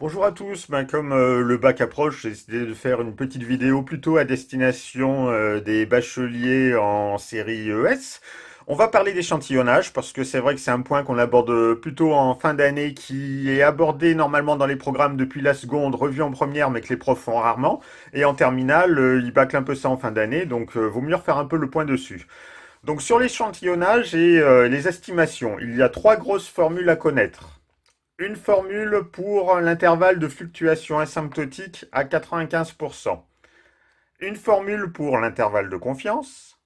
Bonjour à tous, comme le bac approche, j'ai décidé de faire une petite vidéo plutôt à destination des bacheliers en série ES. On va parler d'échantillonnage parce que c'est vrai que c'est un point qu'on aborde plutôt en fin d'année, qui est abordé normalement dans les programmes depuis la seconde, revu en première, mais que les profs font rarement. Et en terminale, ils bâclent un peu ça en fin d'année, donc vaut mieux refaire un peu le point dessus. Donc sur l'échantillonnage et les estimations, il y a trois grosses formules à connaître. Une formule pour l'intervalle de fluctuation asymptotique à 95%. Une formule pour l'intervalle de confiance.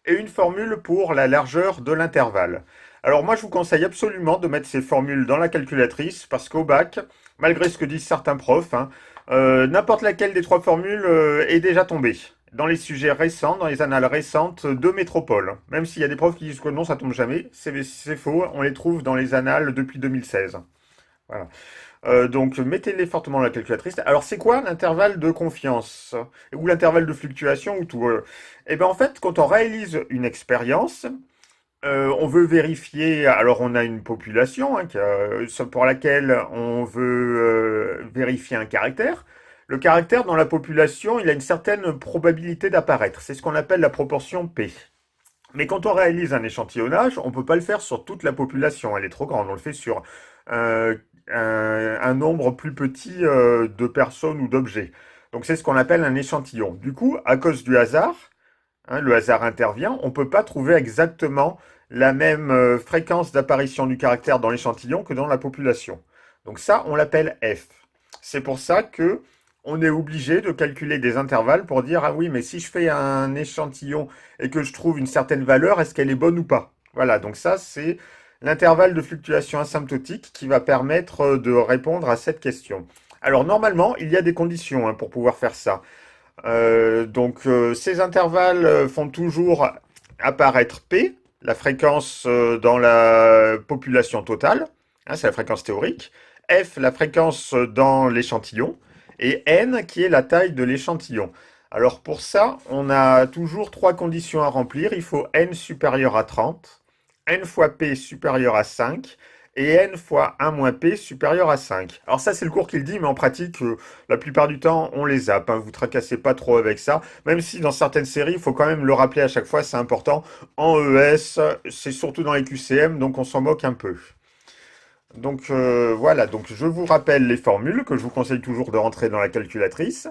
Et une formule pour la largeur de l'intervalle. Alors moi je vous conseille absolument de mettre ces formules dans la calculatrice parce qu'au bac, malgré ce que disent certains profs, n'importe laquelle des trois formules est déjà tombée. Dans les sujets récents, dans les annales récentes de métropole. Même s'il y a des profs qui disent que non, ça tombe jamais, c'est faux, on les trouve dans les annales depuis 2016. Voilà. Donc mettez-les fortement dans la calculatrice. Alors c'est quoi l'intervalle de confiance? Ou l'intervalle de fluctuation ou tout? Eh bien en fait, quand on réalise une expérience, on veut vérifier. Alors on a une population pour laquelle on veut vérifier un caractère. Le caractère dans la population, il a une certaine probabilité d'apparaître. C'est ce qu'on appelle la proportion P. Mais quand on réalise un échantillonnage, on ne peut pas le faire sur toute la population, elle est trop grande. On le fait sur euh, un nombre plus petit de personnes ou d'objets. Donc c'est ce qu'on appelle un échantillon. Du coup, à cause du hasard, le hasard intervient, on ne peut pas trouver exactement la même fréquence d'apparition du caractère dans l'échantillon que dans la population. Donc ça, on l'appelle F. C'est pour ça que on est obligé de calculer des intervalles pour dire, ah oui, mais si je fais un échantillon et que je trouve une certaine valeur, est-ce qu'elle est bonne ou pas? Voilà, donc ça, c'est l'intervalle de fluctuation asymptotique qui va permettre de répondre à cette question. Alors normalement, il y a des conditions pour pouvoir faire ça. Ces intervalles font toujours apparaître P, la fréquence dans la population totale, c'est la fréquence théorique, F, la fréquence dans l'échantillon, et N, qui est la taille de l'échantillon. Alors pour ça, on a toujours trois conditions à remplir. Il faut N supérieur à 30, N fois P supérieur à 5, et N fois 1 moins P supérieur à 5. Alors ça, c'est le cours qui le dit, mais en pratique, la plupart du temps, on les zappe. Vous tracassez pas trop avec ça. Même si dans certaines séries, il faut quand même le rappeler à chaque fois, c'est important. En ES, c'est surtout dans les QCM, donc on s'en moque un peu. Donc voilà, donc je vous rappelle les formules que je vous conseille toujours de rentrer dans la calculatrice.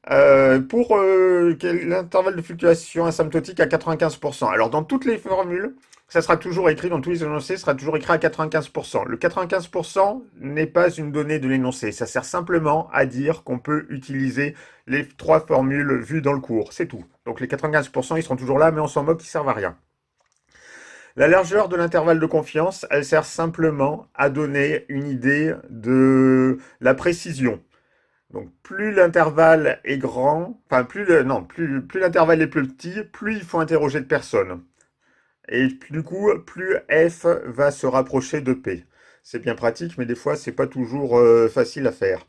Pour l'intervalle de fluctuation asymptotique à 95%. Alors dans toutes les formules, ça sera toujours écrit, dans tous les énoncés, ça sera toujours écrit à 95%. Le 95% n'est pas une donnée de l'énoncé. Ça sert simplement à dire qu'on peut utiliser les trois formules vues dans le cours. C'est tout. Donc les 95%, ils seront toujours là, mais on s'en moque, ils servent à rien. La largeur de l'intervalle de confiance, elle sert simplement à donner une idée de la précision. Donc plus l'intervalle est grand, enfin plus l'intervalle est plus petit, plus il faut interroger de personnes. Et du coup, plus F va se rapprocher de P. C'est bien pratique, mais des fois, c'est pas toujours facile à faire.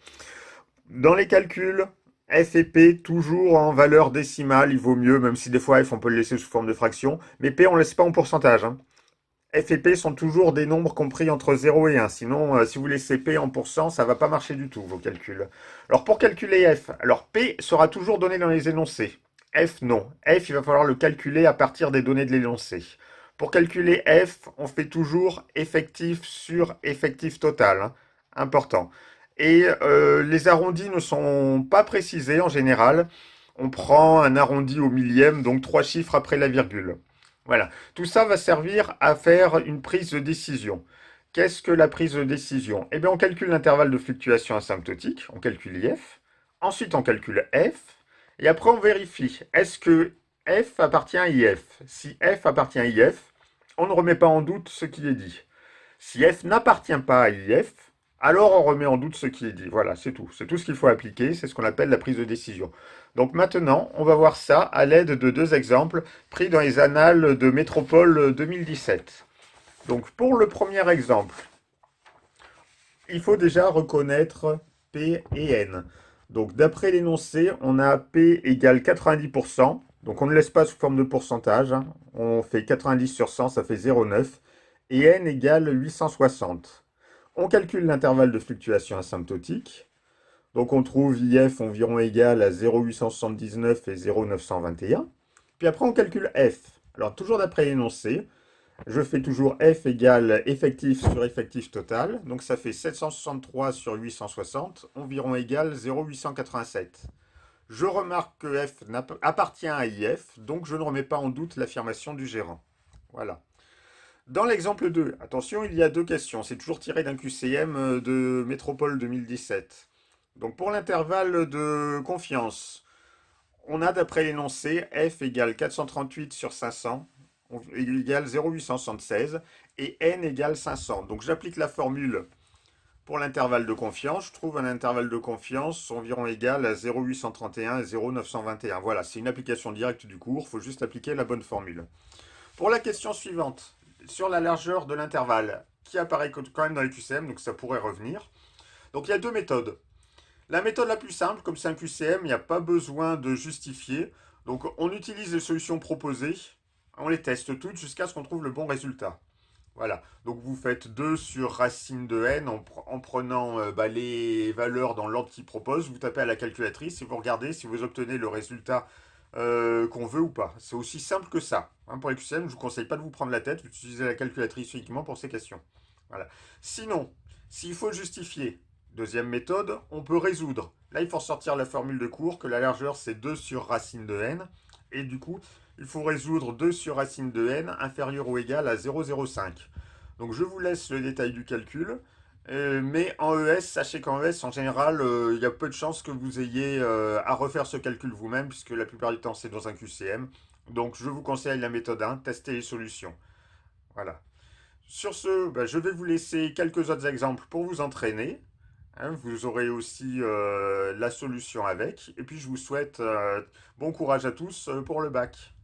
Dans les calculs, F et P, toujours en valeur décimale, il vaut mieux, même si des fois F, on peut le laisser sous forme de fraction. Mais P, on ne laisse pas en pourcentage. F et P sont toujours des nombres compris entre 0 et 1. Sinon, si vous laissez P en pourcent, ça ne va pas marcher du tout, vos calculs. Alors, pour calculer F, alors P sera toujours donné dans les énoncés. F, non. F, il va falloir le calculer à partir des données de l'énoncé. Pour calculer F, on fait toujours effectif sur effectif total. Important. Et les arrondis ne sont pas précisés en général. On prend un arrondi au millième, donc 3 chiffres après la virgule. Voilà. Tout ça va servir à faire une prise de décision. Qu'est-ce que la prise de décision? Eh bien, on calcule l'intervalle de fluctuation asymptotique, on calcule IF, ensuite on calcule F, et après on vérifie, est-ce que F appartient à IF? Si F appartient à IF, on ne remet pas en doute ce qui est dit. Si F n'appartient pas à IF, alors on remet en doute ce qui est dit. Voilà, c'est tout. C'est tout ce qu'il faut appliquer. C'est ce qu'on appelle la prise de décision. Donc maintenant, on va voir ça à l'aide de deux exemples pris dans les annales de Métropole 2017. Donc pour le premier exemple, il faut déjà reconnaître P et N. Donc d'après l'énoncé, on a P égale 90%. Donc on ne laisse pas sous forme de pourcentage. On fait 90 sur 100, ça fait 0,9. Et N égale 860. On calcule l'intervalle de fluctuation asymptotique. Donc on trouve IF environ égal à 0,879 et 0,921. Puis après on calcule F. Alors toujours d'après l'énoncé, je fais toujours F égale effectif sur effectif total. Donc ça fait 763 sur 860, environ égal 0,887. Je remarque que F appartient à IF, donc je ne remets pas en doute l'affirmation du gérant. Voilà. Dans l'exemple 2, attention, il y a deux questions. C'est toujours tiré d'un QCM de Métropole 2017. Donc pour l'intervalle de confiance, on a d'après l'énoncé F égale 438 sur 500 égale 0,876 et N égale 500. Donc j'applique la formule pour l'intervalle de confiance. Je trouve un intervalle de confiance environ égal à 0,831 et 0,921. Voilà, c'est une application directe du cours. Il faut juste appliquer la bonne formule. Pour la question suivante, sur la largeur de l'intervalle, qui apparaît quand même dans les QCM, donc ça pourrait revenir. Donc il y a deux méthodes. La méthode la plus simple, comme c'est un QCM, il n'y a pas besoin de justifier. Donc on utilise les solutions proposées, on les teste toutes jusqu'à ce qu'on trouve le bon résultat. Voilà, donc vous faites 2 sur racine de n en prenant les valeurs dans l'ordre qui propose, vous tapez à la calculatrice et vous regardez si vous obtenez le résultat qu'on veut ou pas. C'est aussi simple que ça. Hein, pour les QCM, je ne vous conseille pas de vous prendre la tête, vous utilisez la calculatrice uniquement pour ces questions. Voilà. Sinon, s'il faut justifier, deuxième méthode, on peut résoudre. Là, il faut sortir la formule de cours que la largeur c'est 2 sur racine de n. Et du coup, il faut résoudre 2 sur racine de n inférieur ou égal à 0,05. Donc je vous laisse le détail du calcul. Mais en ES, sachez qu'en ES, en général, il y a peu de chances que vous ayez à refaire ce calcul vous-même, puisque la plupart du temps, c'est dans un QCM. Donc je vous conseille la méthode 1, tester les solutions. Voilà. Sur ce, je vais vous laisser quelques autres exemples pour vous entraîner. Hein, vous aurez aussi la solution avec. Et puis je vous souhaite bon courage à tous pour le bac.